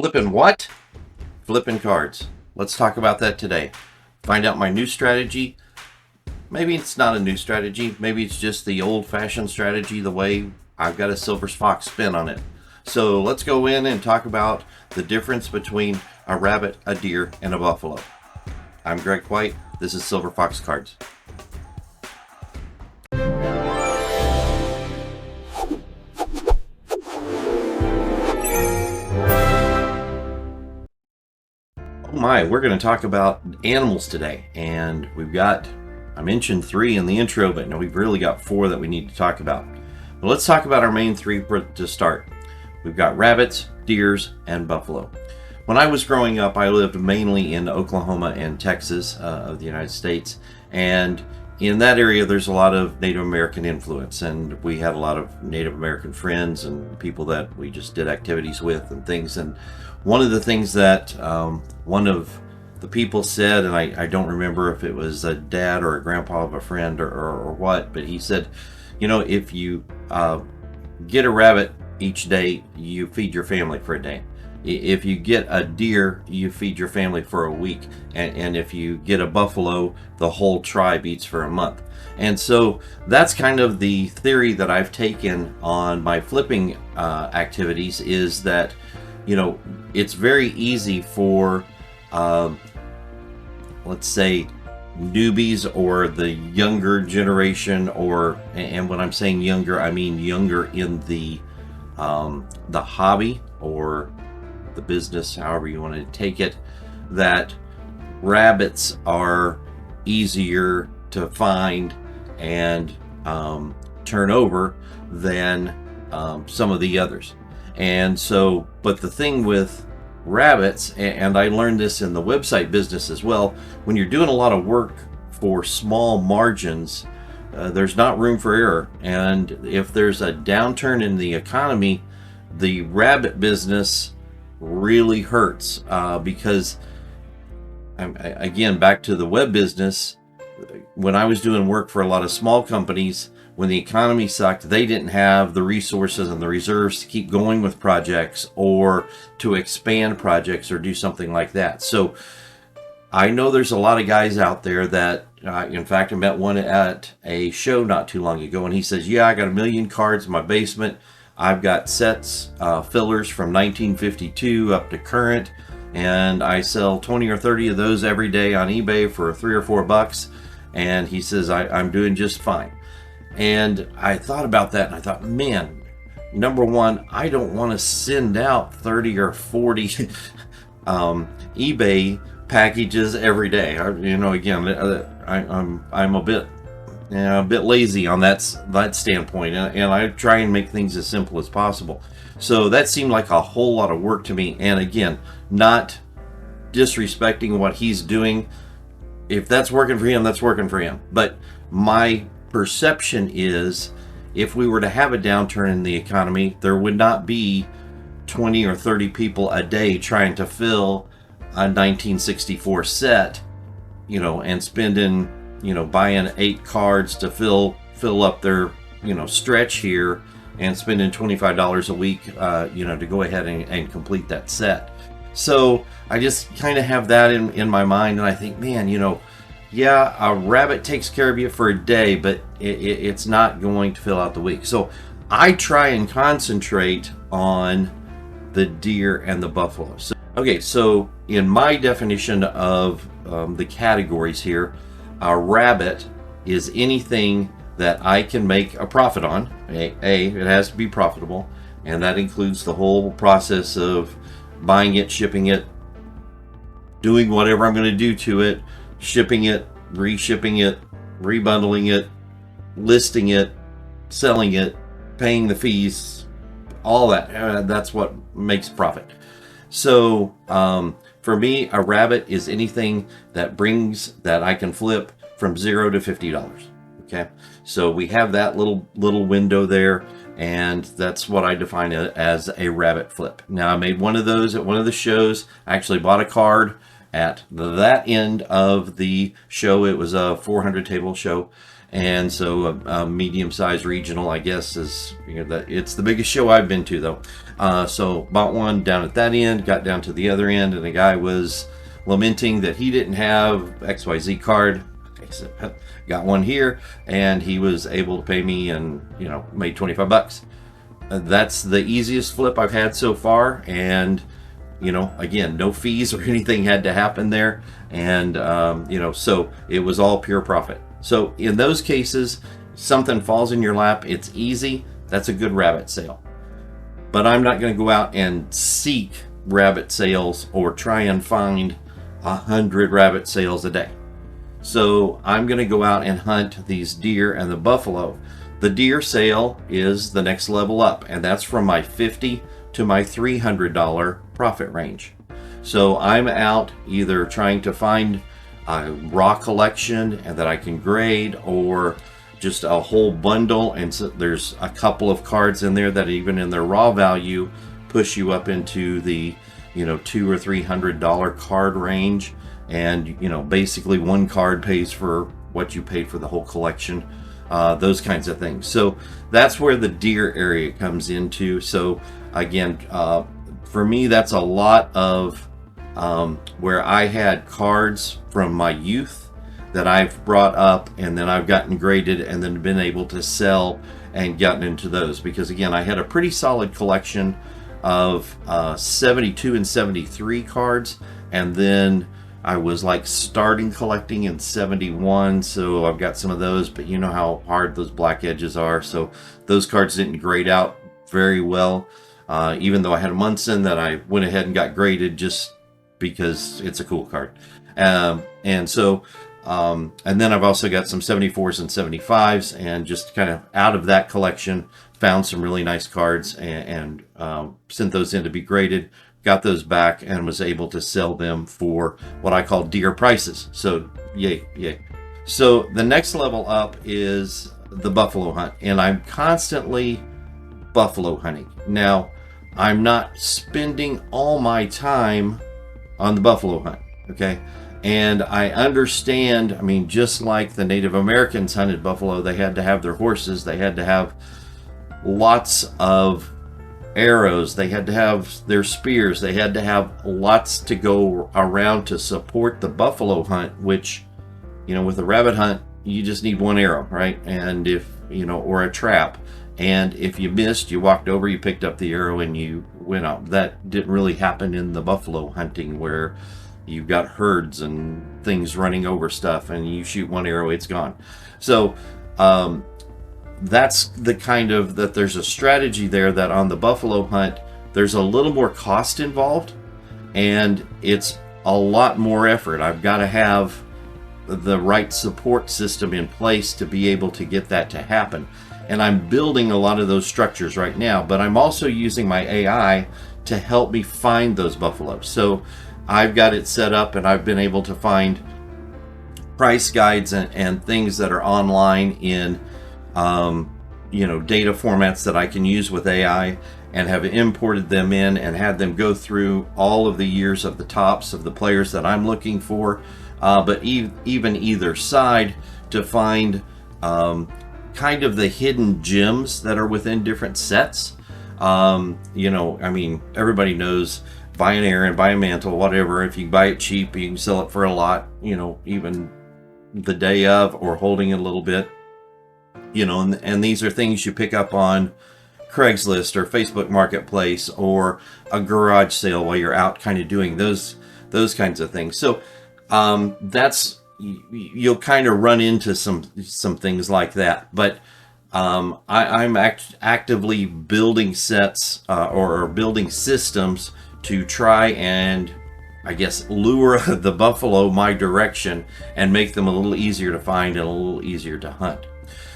Flipping what? Flipping cards. Let's talk about that today. Find out my new strategy. Maybe it's not a new strategy. Maybe it's just the old-fashioned strategy, the way I've got a silver fox spin on it. So let's go in and talk about the difference between a rabbit, a deer, and a buffalo. I'm Greg White. This is Silver Fox Cards. Oh my, we're going to talk about animals today, and I mentioned 3 in the intro, but no, we've really got 4 that we need to talk about. But let's talk about our main 3 to start. We've got rabbits, deers, and buffalo. When I was growing up, I lived mainly in Oklahoma and Texas of the United States, and in that area there's a lot of Native American influence, and we had a lot of Native American friends and people that we just did activities with and things. And one of the things that one of the people said, and I don't remember if it was a dad or a grandpa of a friend or what, but he said, you know, if you get a rabbit each day, you feed your family for a day. If you get a deer, you feed your family for a week. And if you get a buffalo, the whole tribe eats for a month. And so that's kind of the theory that I've taken on my flipping activities, is that, you know, it's very easy for, let's say, newbies or the younger generation, and when I'm saying younger, I mean younger in the hobby or the business, however you want to take it, that rabbits are easier to find and turn over than some of the others. And so, but the thing with rabbits, and I learned this in the website business as well, when you're doing a lot of work for small margins, there's not room for error. And if there's a downturn in the economy, the rabbit business really hurts, because again, back to the web business, when I was doing work for a lot of small companies, when the economy sucked, they didn't have the resources and the reserves to keep going with projects or to expand projects or do something like that. So I know there's a lot of guys out there that, in fact, I met one at a show not too long ago, and he says, yeah, I got 1 million cards in my basement. I've got sets, fillers from 1952 up to current, and I sell 20 or 30 of those every day on eBay for $3 or $4. And he says, I'm doing just fine. And I thought about that, and I thought, man, number one, I don't want to send out 30 or 40 eBay packages every day. You know, again, I'm a bit lazy on that standpoint, and I try and make things as simple as possible. So that seemed like a whole lot of work to me. And again, not disrespecting what he's doing. If that's working for him, that's working for him. But my perception is, if we were to have a downturn in the economy, there would not be 20 or 30 people a day trying to fill a 1964 set, you know, and spending, you know, buying 8 cards to fill up their, you know, stretch here, and spending $25 a week, you know, to go ahead and complete that set. So I just kind of have that in my mind, and I think, man, you know, yeah, a rabbit takes care of you for a day, but it's not going to fill out the week. So I try and concentrate on the deer and the buffalo. So, okay, so in my definition of the categories here, a rabbit is anything that I can make a profit on. It has to be profitable, and that includes the whole process of buying it, shipping it, doing whatever I'm going to do to it, shipping it, reshipping it, rebundling it, listing it, selling it, paying the fees, all that. That's what makes profit. So for me, a rabbit is anything that I can flip from $0 to $50. Okay, so we have that little window there, and that's what I define it as a rabbit flip. Now, I made one of those at one of the shows. I actually bought a card at that end of the show. It was a 400 table show, And so a medium-sized regional, I guess, is, you know, it's the biggest show I've been to, though. So bought one down at that end, got down to the other end, and the guy was lamenting that he didn't have XYZ card. I said, got one here, and he was able to pay me, and, you know, made 25 bucks. That's the easiest flip I've had so far, and, you know, again, no fees or anything had to happen there, and you know, so it was all pure profit. So in those cases, something falls in your lap, it's easy, that's a good rabbit sale. But I'm not going to go out and seek rabbit sales or try and find 100 rabbit sales a day. So I'm going to go out and hunt these deer and the buffalo. The deer sale is the next level up, and that's from my $50 to my $300 profit range. So I'm out either trying to find a raw collection and that I can grade, or just a whole bundle, and so there's a couple of cards in there that even in their raw value push you up into the, you know, $200 or $300 card range, and, you know, basically one card pays for what you paid for the whole collection, those kinds of things. So that's where the deer area comes into. So again, for me, that's a lot of where I had cards from my youth that I've brought up, and then I've gotten graded and then been able to sell and gotten into those, because again, I had a pretty solid collection of 72 and 73 cards, and then I was like starting collecting in 71, so I've got some of those, but you know how hard those black edges are, so those cards didn't grade out very well, even though I had a Munson that I went ahead and got graded just because it's a cool card. And so and then I've also got some 74s and 75s, and just kind of out of that collection found some really nice cards, and sent those in to be graded, got those back, and was able to sell them for what I call deer prices. So yay, yay. So the next level up is the buffalo hunt, and I'm constantly buffalo hunting. Now, I'm not spending all my time on the buffalo hunt, okay? And I understand, I mean, just like the Native Americans hunted buffalo, they had to have their horses, they had to have lots of arrows, they had to have their spears, they had to have lots to go around to support the buffalo hunt, which, you know, with a rabbit hunt, you just need one arrow, right? And if, you know, or a trap. And if you missed, you walked over, you picked up the arrow, and you went out. That didn't really happen in the buffalo hunting, where you've got herds and things running over stuff, and you shoot one arrow, it's gone. So that's the kind of, that there's a strategy there, that on the buffalo hunt, there's a little more cost involved, and it's a lot more effort. I've got to have the right support system in place to be able to get that to happen. And I'm building a lot of those structures right now, but I'm also using my AI to help me find those buffaloes. So I've got it set up, and I've been able to find price guides and things that are online in, you know, data formats that I can use with AI, and have imported them in and had them go through all of the years of the tops of the players that I'm looking for, but even either side, to find kind of the hidden gems that are within different sets. You know, I mean, everybody knows buy an Aaron, buy a mantle, whatever. If you buy it cheap, you can sell it for a lot, you know, even the day of, or holding it a little bit, you know, and these are things you pick up on Craigslist or Facebook Marketplace or a garage sale while you're out kind of doing those kinds of things. So that's, you'll kind of run into some things like that, but I'm actively building sets or building systems to try and, I guess, lure the buffalo my direction and make them a little easier to find and a little easier to hunt.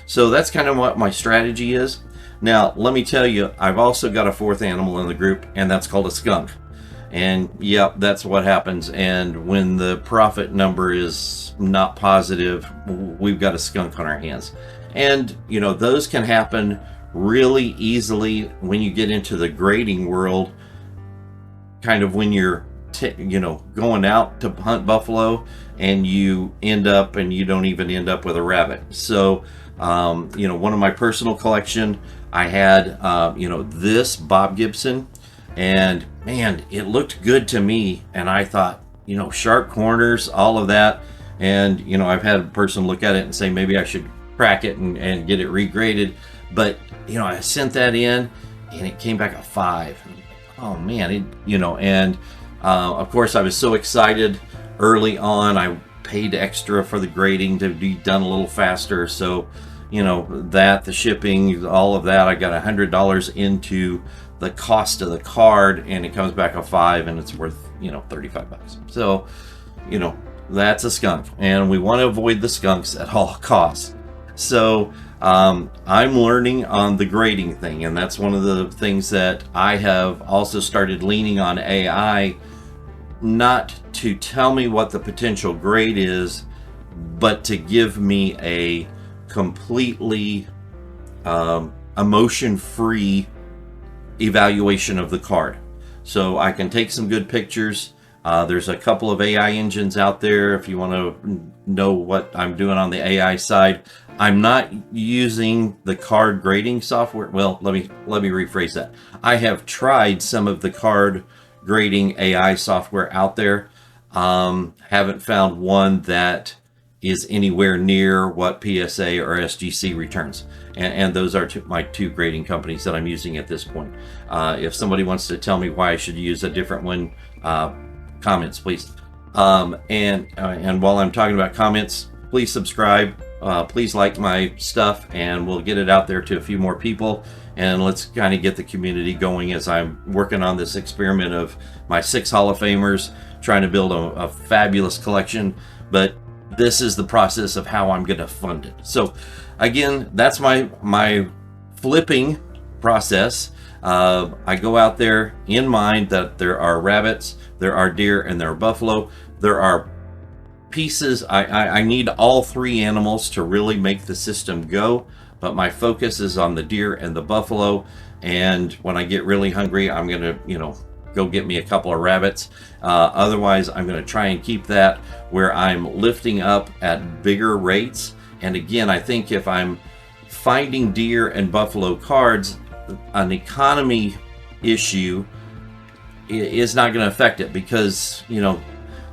So that's kind of what my strategy is. Now, let me tell you, I've also got a fourth animal in the group, and that's called a skunk. And yep, that's what happens. And when the profit number is not positive, we've got a skunk on our hands. And, you know, those can happen really easily when you get into the grading world, kind of when you're you know, going out to hunt buffalo and you don't even end up with a rabbit. So you know, one of my personal collection, I had you know, this Bob Gibson, and man, it looked good to me, and I thought, you know, sharp corners, all of that. And you know, I've had a person look at it and say maybe I should crack it and get it regraded, but you know, I sent that in and it came back a 5. Oh man, you know, and of course I was so excited early on. I paid extra for the grading to be done a little faster, so you know, that the shipping, all of that, I got $100 into the cost of the card, and it comes back a 5, and it's worth, you know, 35 bucks. So you know, that's a skunk, and we want to avoid the skunks at all costs. So I'm learning on the grading thing, and that's one of the things that I have also started leaning on AI, not to tell me what the potential grade is, but to give me a completely emotion-free evaluation of the card. So I can take some good pictures. There's a couple of AI engines out there if you want to know what I'm doing on the AI side. I'm not using the card grading software. Well, let me rephrase that. I have tried some of the card grading AI software out there. Haven't found one that is anywhere near what PSA or SGC returns. And those are my two grading companies that I'm using at this point. If somebody wants to tell me why I should use a different one, comments, please. And while I'm talking about comments, please subscribe. Please like my stuff, and we'll get it out there to a few more people. And let's kind of get the community going as I'm working on this experiment of my 6 Hall of Famers, trying to build a fabulous collection. But this is the process of how I'm going to fund it. So again, that's my flipping process. I go out there in mind that there are rabbits, there are deer, and there are buffalo. There are pieces. I need all 3 animals to really make the system go, but my focus is on the deer and the buffalo. And when I get really hungry, I'm gonna, you know, go get me a couple of rabbits. Otherwise, I'm gonna try and keep that where I'm lifting up at bigger rates. And again, I think if I'm finding deer and buffalo cards, an economy issue is not going to affect it, because you know,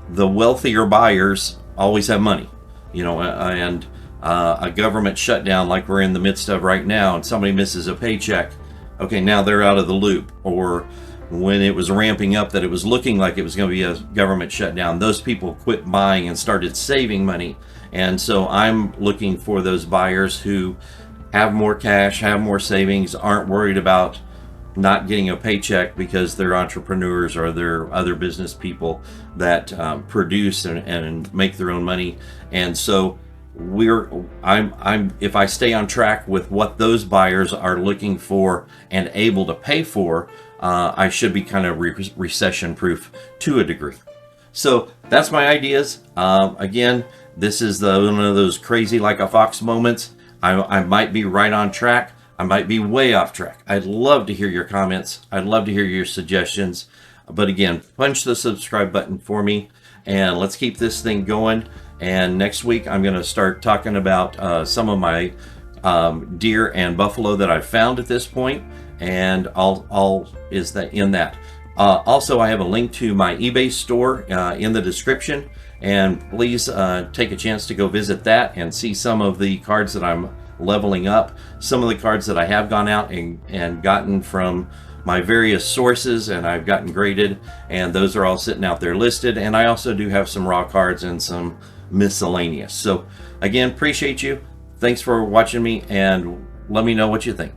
the wealthier buyers always have money, you know, and a government shutdown like we're in the midst of right now, and somebody misses a paycheck, okay, now they're out of the loop. Or when it was ramping up that it was looking like it was going to be a government shutdown, those people quit buying and started saving money. And so I'm looking for those buyers who have more cash, have more savings, aren't worried about not getting a paycheck because they're entrepreneurs or they're other business people that produce and make their own money. And so if I stay on track with what those buyers are looking for and able to pay for, I should be kind of recession proof to a degree. So that's my ideas. Again, this is one of those crazy like a fox moments. I might be right on track. I might be way off track. I'd love to hear your comments. I'd love to hear your suggestions. But again, punch the subscribe button for me, and let's keep this thing going. And next week, I'm going to start talking about some of my deer and buffalo that I've found at this point, and all is that in that. Also, I have a link to my eBay store in the description, and please take a chance to go visit that and see some of the cards that I'm leveling up, some of the cards that I have gone out and gotten from my various sources, and I've gotten graded, and those are all sitting out there listed. And I also do have some raw cards and some miscellaneous. So again, appreciate you. Thanks for watching me, and let me know what you think.